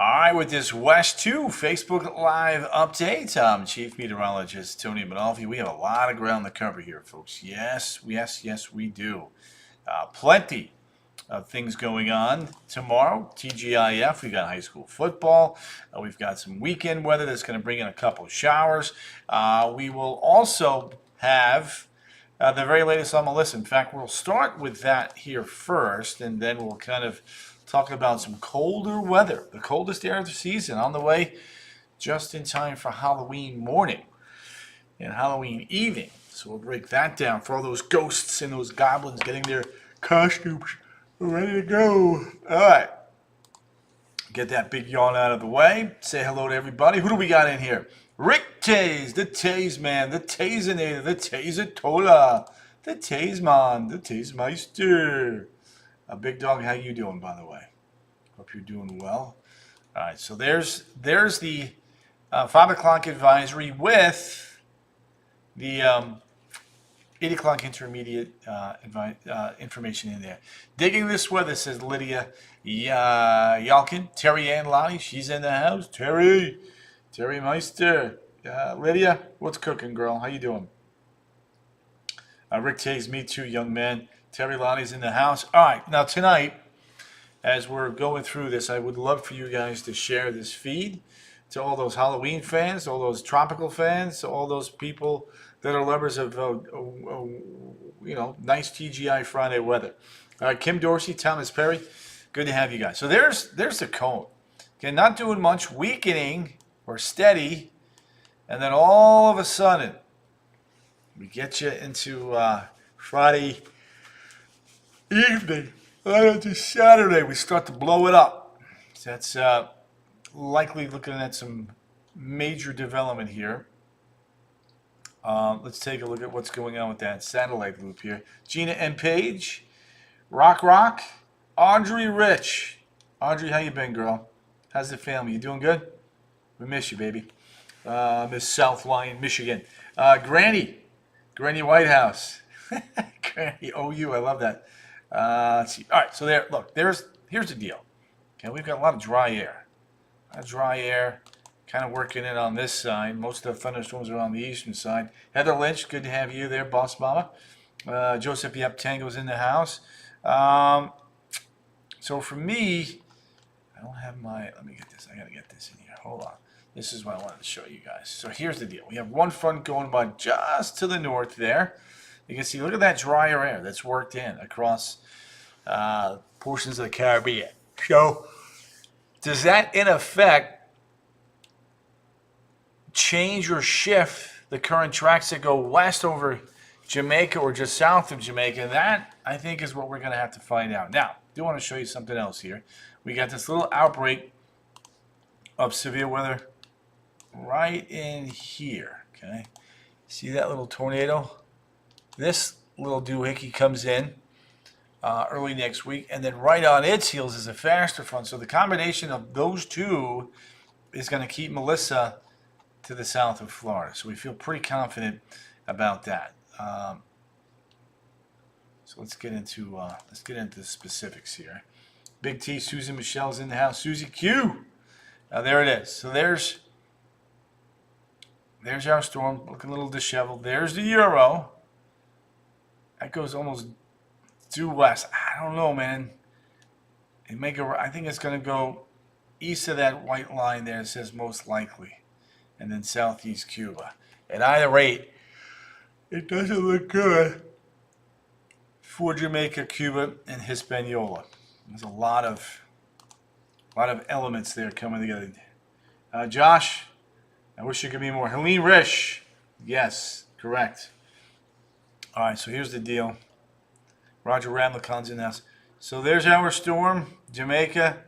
All right, with this West 2 Facebook Live update, I'm Chief Meteorologist Tony Manalfi. We have a lot of ground to cover here, folks. Yes, we do. Plenty of things going on tomorrow. TGIF, we got high school football. We've got some weekend weather that's going to bring in a couple of showers. We will also have the very latest on the list. In fact, we'll start with that here first, and then we'll kind of talk about some colder weather, the coldest day of the season on the way, just in time for Halloween morning and Halloween evening. So we'll break that down for all those ghosts and those goblins getting their costumes ready to go. All right. Get that big yawn out of the way. Say hello to everybody. Who do we got in here? Rick Taze, the Taze Man, the Tazinator, the Tazatola, the Tazeman, the Tazemeister. Big Dog, how you doing, by the way? Hope you're doing well. All right, so there's the 5 o'clock advisory with the 8 o'clock intermediate information in there. Digging this weather, says Lydia Yalkin. Terry Ann Lottie, she's in the house. Terry Meister. Lydia, what's cooking, girl? How you doing? Rick Taze, me too, young man. Terry Lottie's in the house. All right, now tonight, as we're going through this, I would love for you guys to share this feed to all those Halloween fans, all those tropical fans, all those people that are lovers of, nice TGI Friday weather. All right, Kim Dorsey, Thomas Perry, good to have you guys. So there's the cone. Okay, not doing much, weakening or steady, and then all of a sudden, we get you into Friday evening, right into Saturday, we start to blow it up. So that's likely looking at some major development here. Let's take a look at what's going on with that satellite loop here. Gina M. Page, Rock, Audrey Rich. Audrey, how you been, girl? How's the family? You doing good? We miss you, baby. Miss South Lyon, Michigan. Granny Whitehouse. Granny OU, I love that. Let's see. All right, so here's the deal. Okay, we've got a lot of dry air. Kind of working in on this side. Most of the thunderstorms are on the eastern side. Heather Lynch, good to have you there, Boss Mama. Joseph Yep Tango's in the house. So for me, I don't have let me get this. I got to get this in here. Hold on. This is what I wanted to show you guys. So here's the deal. We have one front going by just to the north there. You can see, look at that drier air that's worked in across portions of the Caribbean. So, does that, in effect, change or shift the current tracks that go west over Jamaica or just south of Jamaica? That, I think, is what we're going to have to find out. Now, I do want to show you something else here. We got this little outbreak of severe weather right in here, okay? See that little tornado? This little doohickey comes in early next week, and then right on its heels is a faster front. So the combination of those two is going to keep Melissa to the south of Florida. So we feel pretty confident about that. So let's get into the specifics here. Big T, Susan Michelle's in the house. Susie Q. Now there it is. So there's our storm, looking a little disheveled. There's the Euro. That goes almost due west. I don't know, man. I think it's going to go east of that white line there. It says most likely. And then southeast Cuba. At either rate, it doesn't look good for Jamaica, Cuba, and Hispaniola. There's a lot of elements there coming together. Josh, I wish there could be more. Helene Rish. Yes, correct. All right, so here's the deal. Roger Ramlacon's in the house. So there's our storm. Jamaica,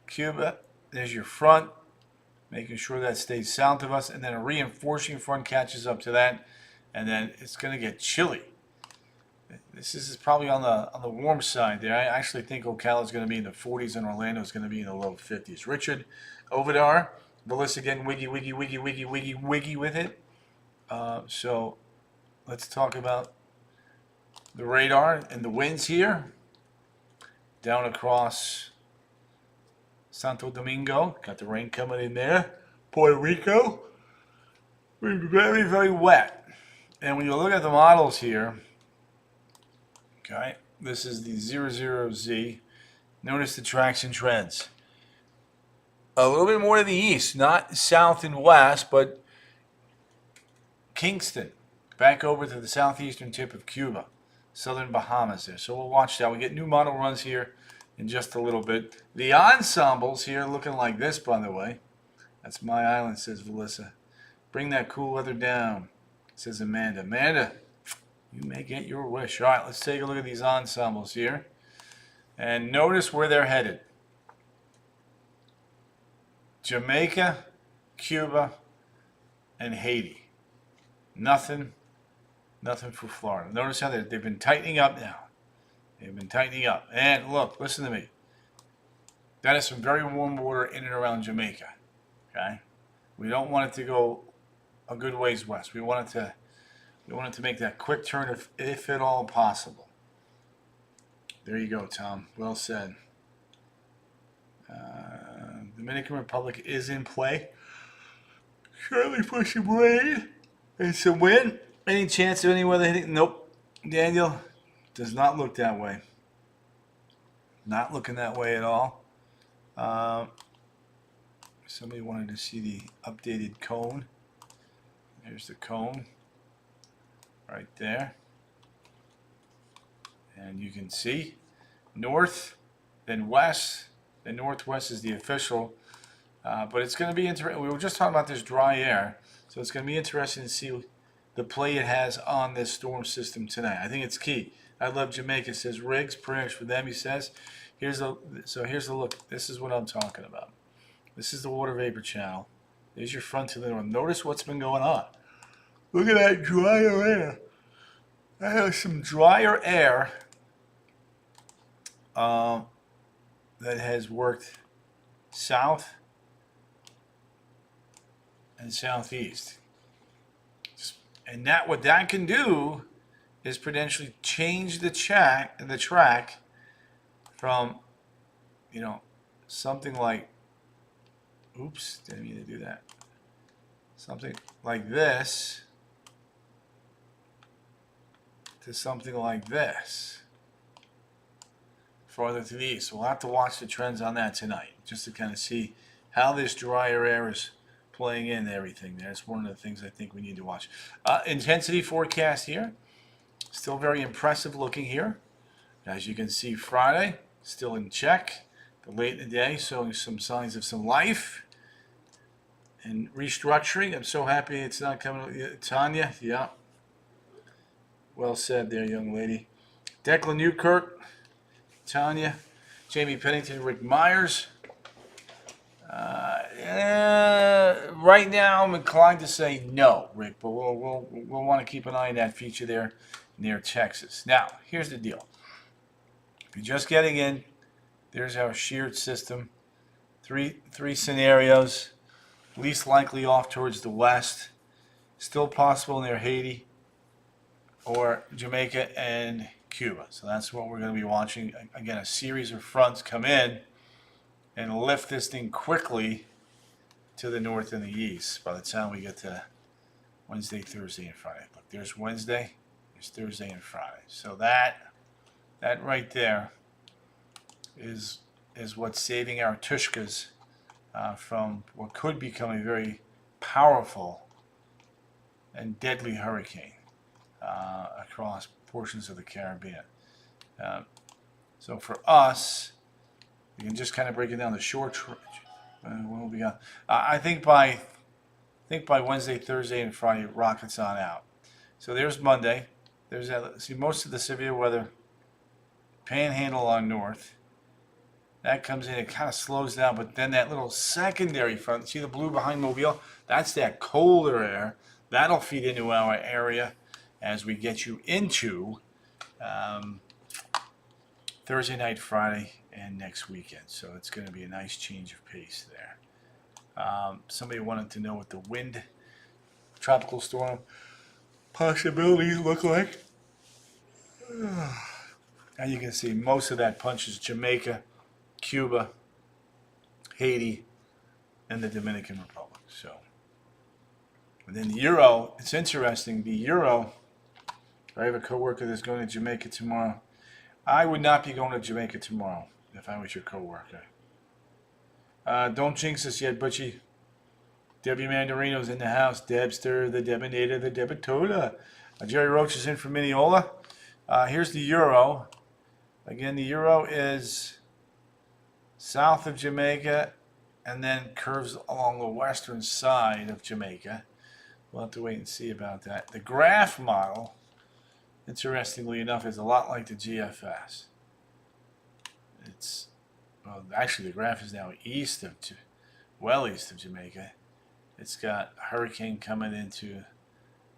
Cuba. There's your front. Making sure that stays south of us. And then a reinforcing front catches up to that. And then it's going to get chilly. This is probably on the warm side there. I actually think Ocala is going to be in the 40s and Orlando is going to be in the low 50s. Richard Ovidar. Melissa getting wiggy with it. So let's talk about the radar and the winds here. Down across Santo Domingo. Got the rain coming in there. Puerto Rico. Very, very wet. And when you look at the models here, okay, this is the 00Z. Notice the tracks and trends. A little bit more to the east, not south and west, but Kingston, back over to the southeastern tip of Cuba, southern Bahamas there. So we'll watch that. We get new model runs here in just a little bit. The ensembles here looking like this, by the way. That's my island, says Melissa. Bring that cool weather down, says Amanda. Amanda, you may get your wish. All right, let's take a look at these ensembles here. And notice where they're headed. Jamaica, Cuba, and Haiti. Nothing for Florida. Notice how they've been tightening up now. They've been tightening up. And look, listen to me. That is some very warm water in and around Jamaica. Okay? We don't want it to go a good ways west. We want it to make that quick turn if at all possible. There you go, Tom. Well said. Dominican Republic is in play. Surely for some rain and some wind. Any chance of any weather hitting? Nope. Daniel, does not look that way. Not looking that way at all. Somebody wanted to see the updated cone. Here's the cone right there. And you can see north, then west. The northwest is the official. But it's going to be interesting. We were just talking about this dry air. So it's going to be interesting to see the play it has on this storm system tonight. I think it's key. I love Jamaica, says Riggs. Prayers for them, he says. Here's the look. This is what I'm talking about. This is the water vapor channel. There's your front to the north. Notice what's been going on. Look at that drier air. I have some drier air that has worked south and southeast. And what that can do is potentially change the track from, something like, oops, didn't mean to do that. Something like this to something like this. Farther to the east. We'll have to watch the trends on that tonight, just to kind of see how this drier air is playing in everything. That's one of the things I think we need to watch. Intensity forecast here. Still very impressive looking here. As you can see, Friday, still in check. The late in the day, showing some signs of some life and restructuring. I'm so happy it's not coming. Tanya, yeah. Well said there, young lady. Declan Newkirk, Tanya, Jamie Pennington, Rick Myers. Right now, I'm inclined to say no, Rick, but we'll want to keep an eye on that feature there near Texas. Now, here's the deal. If you're just getting in, there's our sheared system. Three scenarios. Least likely off towards the west. Still possible near Haiti or Jamaica and Cuba. So that's what we're going to be watching. Again, a series of fronts come in and lift this thing quickly to the north and the east by the time we get to Wednesday, Thursday, and Friday. Look, there's Wednesday, there's Thursday, and Friday. So that right there is what's saving our Tushkas from what could become a very powerful and deadly hurricane across portions of the Caribbean. So for us, you can just kind of break it down. The short, what will we got? I think by Wednesday, Thursday, and Friday, rockets on out. So there's Monday. There's that. See, most of the severe weather, Panhandle on north. That comes in, it kind of slows down, but then that little secondary front, see the blue behind Mobile? That's that colder air. That'll feed into our area as we get you into Thursday night, Friday, and next weekend. So it's going to be a nice change of pace there. Somebody wanted to know what the wind tropical storm possibilities look like. And you can see most of that punches Jamaica, Cuba, Haiti, and the Dominican Republic. So, and then the Euro, it's interesting. The Euro, I have a coworker that's going to Jamaica tomorrow. I would not be going to Jamaica tomorrow if I was your coworker. Don't jinx us yet, Butchie. Debbie Mandarino's in the house. Debster, the Debinator, the Debitola. Jerry Roach is in from Mineola. Here's the Euro. Again, the Euro is south of Jamaica and then curves along the western side of Jamaica. We'll have to wait and see about that. The graph model, interestingly enough, is a lot like the GFS. It's, well, actually the graph is now well east of Jamaica. It's got a hurricane coming into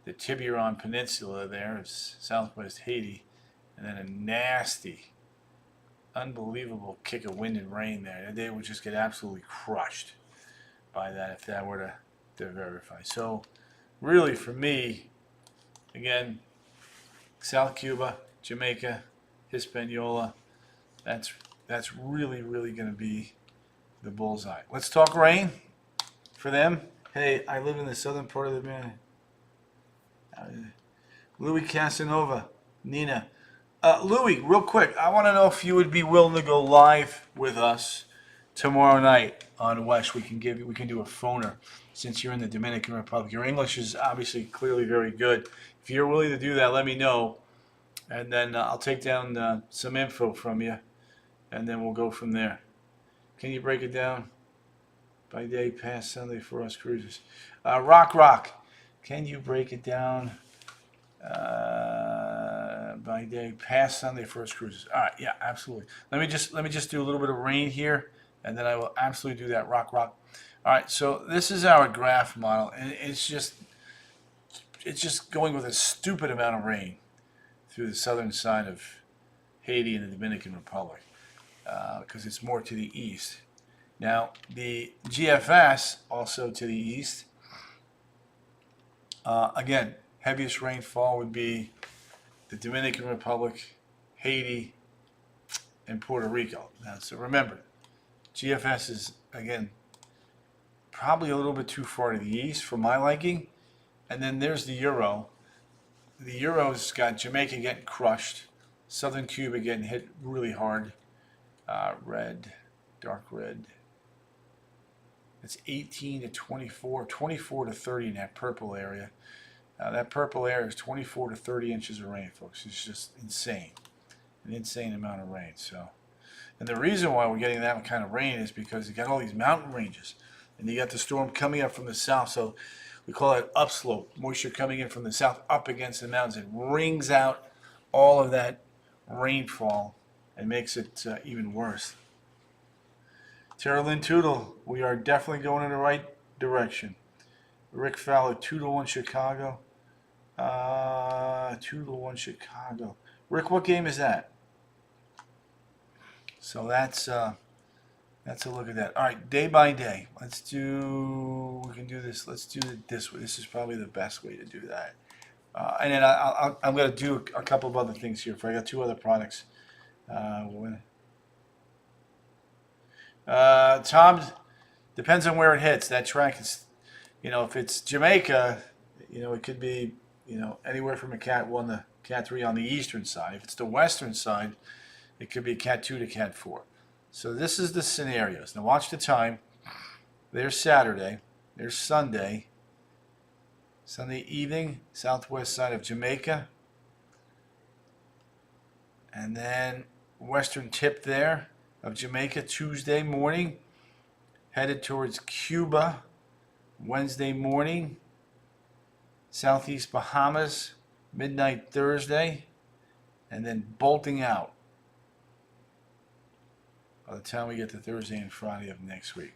the Tiburon Peninsula there, it's southwest Haiti, and then a nasty, unbelievable kick of wind and rain there. They would just get absolutely crushed by that if that were to verify. So really for me, again, South Cuba, Jamaica, Hispaniola, that's really going to be the bullseye. Let's talk rain for them. Hey, I live in the southern part of the man. Louis Casanova, Nina. Louis, real quick, I want to know if you would be willing to go live with us tomorrow night on West. We can do a phoner since you're in the Dominican Republic. Your English is obviously clearly very good. If you're willing to do that, let me know, and then I'll take down some info from you, and then we'll go from there. Can you break it down by day past Sunday for us cruisers? Rock. Can you break it down by day past Sunday for us cruises? All right, yeah, absolutely. Let me just do a little bit of rain here, and then I will absolutely do that. Rock. All right, so this is our graph model, and it's just going with a stupid amount of rain through the southern side of Haiti and the Dominican Republic because it's more to the east. Now the GFS also to the east. Again, heaviest rainfall would be the Dominican Republic, Haiti, and Puerto Rico. Now, so remember, GFS is, again, probably a little bit too far to the east for my liking. And then there's the Euro. The Euro's got Jamaica getting crushed, southern Cuba getting hit really hard. Red, dark red. It's 18 to 24, 24 to 30 in that purple area. That purple area is 24 to 30 inches of rain, folks. It's just insane. An insane amount of rain. So, and the reason why we're getting that kind of rain is because you got all these mountain ranges. And you got the storm coming up from the south. So we call it upslope. Moisture coming in from the south up against the mountains. It wrings out all of that rainfall and makes it even worse. Tara Lynn Tootle, we are definitely going in the right direction. Rick Fowler, 2-1 Chicago. 2-1 Chicago. Rick, what game is that? So that's a look at that. All right, day by day. We can do this. Let's do it this way. This is probably the best way to do that. And then I'm going to do a couple of other things here. I got two other products. Tom, depends on where it hits. That track is, if it's Jamaica, it could be, anywhere from a Cat 1 to Cat 3 on the eastern side. If it's the western side, it could be Cat 2 to Cat 4. So this is the scenarios. Now watch the time. There's Saturday. There's Sunday. Sunday evening, southwest side of Jamaica. And then western tip there of Jamaica, Tuesday morning, headed towards Cuba, Wednesday morning, southeast Bahamas, midnight Thursday, and then bolting out by the time we get to Thursday and Friday of next week.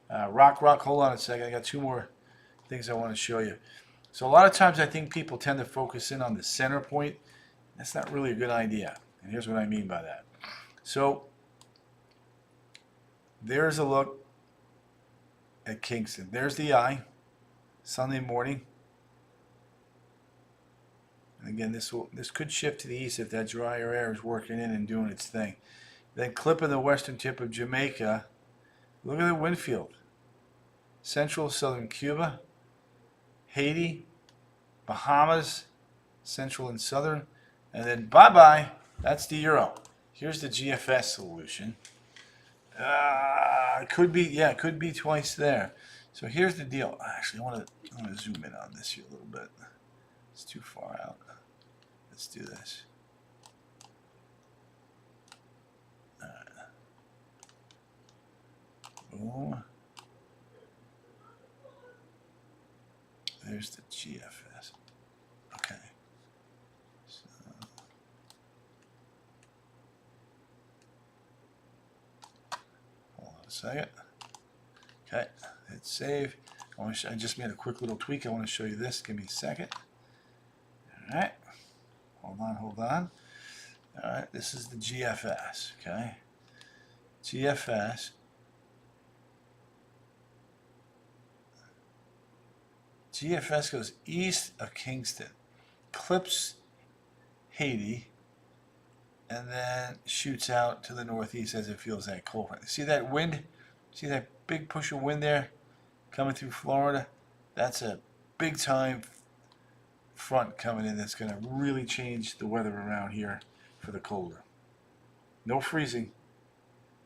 Rock, hold on a second. I got two more things I want to show you. So a lot of times I think people tend to focus in on the center point. That's not really a good idea. And here's what I mean by that. So there's a look at Kingston. There's the eye, Sunday morning. And again, this could shift to the east if that drier air is working in and doing its thing. Then clipping the western tip of Jamaica Look at the wind field. Central, southern Cuba, Haiti, Bahamas, central and southern, and then bye-bye. That's the euro. Here's the GFS solution. It could be, yeah, it could be twice there. So here's the deal. Actually, I want to zoom in on this here a little bit. It's too far out. Let's do this. All right. Boom. There's the GFS. Okay. So, hold on a second. Okay, hit save. I just made a quick little tweak. I want to show you this. Give me a second. All right. Hold on, hold on. All right, this is the GFS, okay? GFS. GFS goes east of Kingston, clips Haiti, and then shoots out to the northeast as it feels that cold front. See that wind? See that big push of wind there coming through Florida? That's a big time front coming in that's going to really change the weather around here for the colder. No freezing.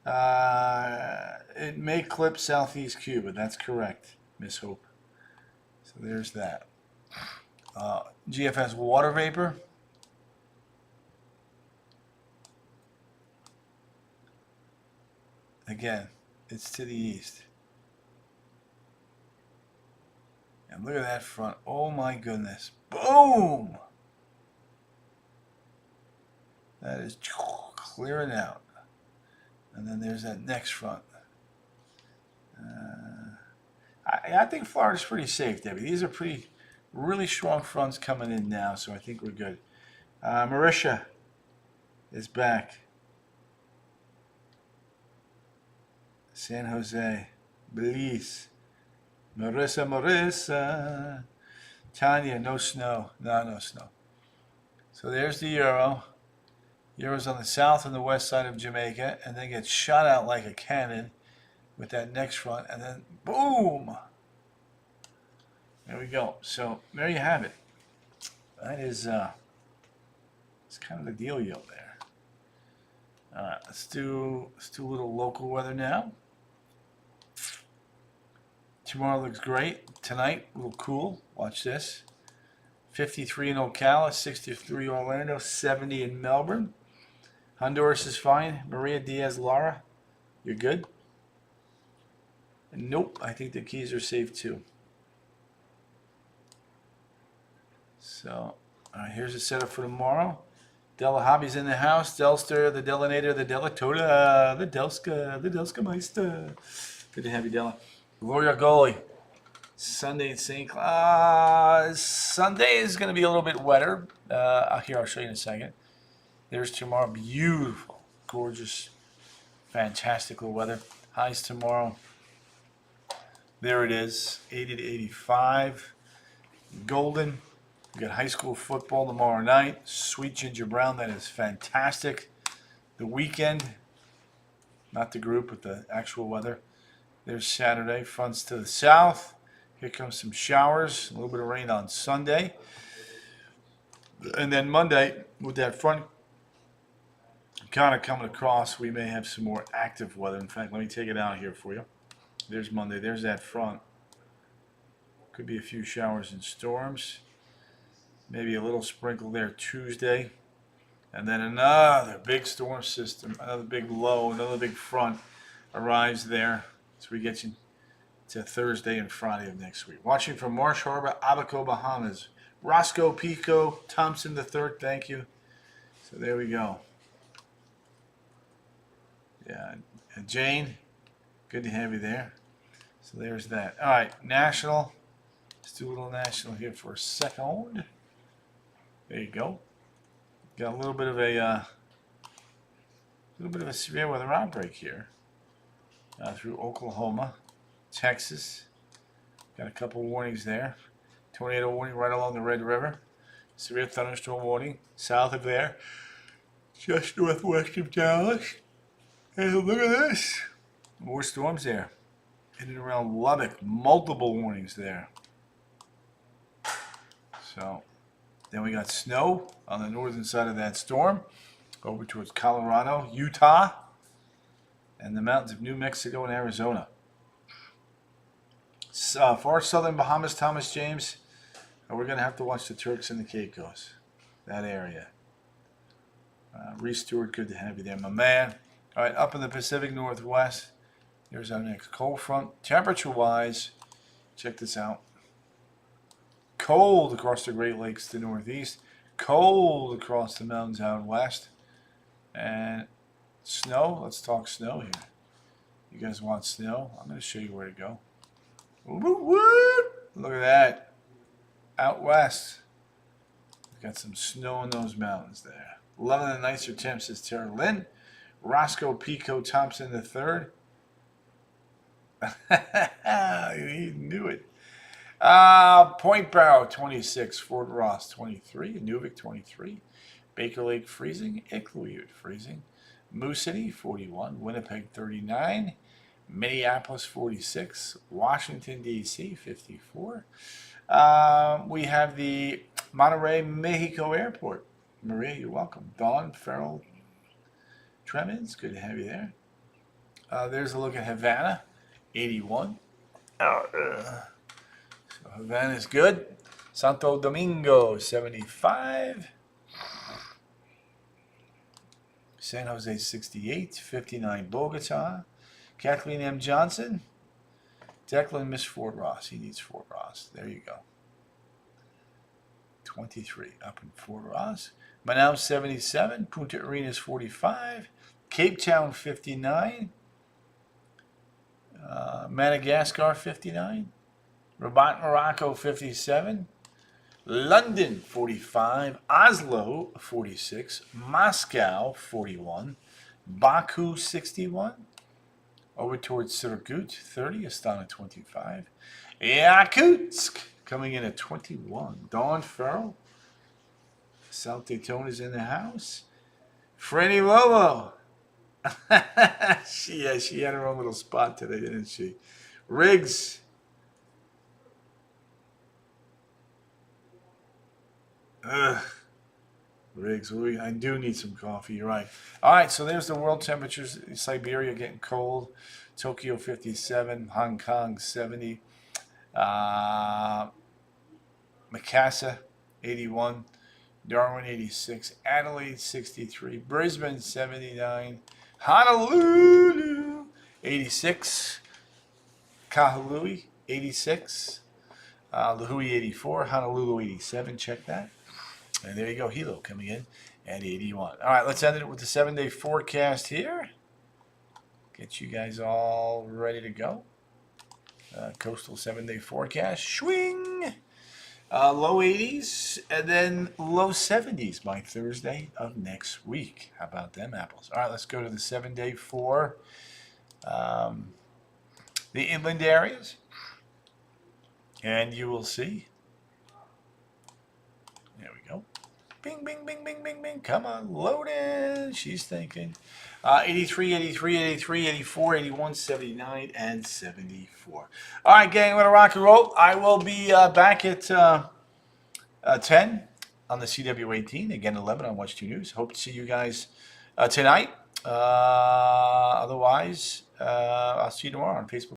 It may clip southeast Cuba. That's correct, Miss Hope. So there's that. GFS water vapor. Again, it's to the east. And look at that front. Oh my goodness. Boom! That is clearing out. And then there's that next front. I think Florida's pretty safe, Debbie. These are really strong fronts coming in now, so I think we're good. Marisha is back. San Jose, Belize, Marissa. Tanya, no snow. No snow. So there's the Euro. Euro's on the south and the west side of Jamaica, and then gets shot out like a cannon with that next front, and then boom! There we go. So there you have it. That is it's kind of the dealio there. All right, let's do a little local weather now. Tomorrow looks great. Tonight, a little cool. Watch this. 53 in Ocala, 63 Orlando, 70 in Melbourne. Honduras is fine. Maria Diaz Lara, you're good? And nope, I think the Keys are safe too. So, all right, here's the setup for tomorrow. Della Hobby's in the house. Delster, the Delanator, the Delatota, the Delska Meister. Good to have you, Della. Gloria Goli. Sunday in St. Cloud. Sunday is going to be a little bit wetter. Here, I'll show you in a second. There's tomorrow. Beautiful, gorgeous, fantastical weather. Highs tomorrow. There it is, 80 to 85. Golden. We got high school football tomorrow night. Sweet Ginger Brown, that is fantastic. The weekend, not the group, but the actual weather. There's Saturday, fronts to the south. Here comes some showers, a little bit of rain on Sunday. And then Monday, with that front kind of coming across, we may have some more active weather. In fact, let me take it out here for you. There's Monday, there's that front. Could be a few showers and storms. Maybe a little sprinkle there Tuesday. And then another big storm system, another big low, another big front arrives there. So we get you to Thursday and Friday of next week. Watching from Marsh Harbor, Abaco, Bahamas. Roscoe Pico, Thompson III, thank you. So there we go. Yeah, and Jane, good to have you there. So there's that. All right, national. Let's do a little national here for a second. There you go. Got a little bit of a severe weather outbreak here through Oklahoma, Texas. Got a couple warnings there. Tornado warning right along the Red River. Severe thunderstorm warning south of there, just northwest of Dallas. And look at this. More storms there. In and around Lubbock. Multiple warnings there. So, then we got snow on the northern side of that storm. Over towards Colorado, Utah, and the mountains of New Mexico and Arizona. Far southern Bahamas, Thomas James. We're going to have to watch the Turks and the Caicos. That area. Reese Stewart, good to have you there, my man. All right, up in the Pacific Northwest, here's our next cold front. Temperature-wise, check this out. Cold across the Great Lakes to northeast. Cold across the mountains out west. And snow. Let's talk snow here. You guys want snow? I'm going to show you where to go. Look at that. Out west. We've got some snow in those mountains there. 11 and nicer temps is Tara Lynn. Roscoe Pico Thompson III. He knew it. Point Barrow 26. Fort Ross 23. Inuvik 23. Baker Lake freezing. Iqaluit freezing. Moose City 41. Winnipeg 39. Minneapolis 46. Washington, D.C. 54. We have the Monterrey, Mexico Airport. Maria, you're welcome. Dawn Farrell Tremens, good to have you there. There's a look at Havana, 81. So Havana's good. Santo Domingo, 75. San Jose, 68. 59, Bogota. Kathleen M. Johnson. Declan missed Fort Ross. He needs Fort Ross. There you go. 23 up in Fort Ross. Manaus 77. Punta Arenas 45. Cape Town 59. Madagascar 59. Rabat, Morocco 57. London 45. Oslo 46. Moscow 41. Baku 61. Over towards Surgut, 30. Astana, 25. Yakutsk coming in at 21. Dawn Farrell. South Daytona's in the house. Franny Lolo. she had her own little spot today, didn't she? Riggs. Riggs, I do need some coffee. You're right. All right, so there's the world temperatures. Siberia getting cold. Tokyo 57. Hong Kong 70. Makassar 81. Darwin 86. Adelaide 63. Brisbane 79. Honolulu 86. Kahului 86. Lahui 84. Honolulu 87. Check that. And there you go, Hilo coming in at 81. All right, let's end it with the 7-day forecast here. Get you guys all ready to go. Coastal 7-day forecast. Swing! Low 80s and then low 70s by Thursday of next week. How about them apples? All right, let's go to the 7-day for the inland areas. And you will see. There we go. Bing, bing, bing, bing, bing, bing. Come on, load in. She's thinking. 83, 83, 83, 84, 81, 79, and 74. All right, gang, I'm going to rock and roll. I will be back at 10 on the CW18. Again, 11 on Watch 2 News. Hope to see you guys tonight. Otherwise, I'll see you tomorrow on Facebook.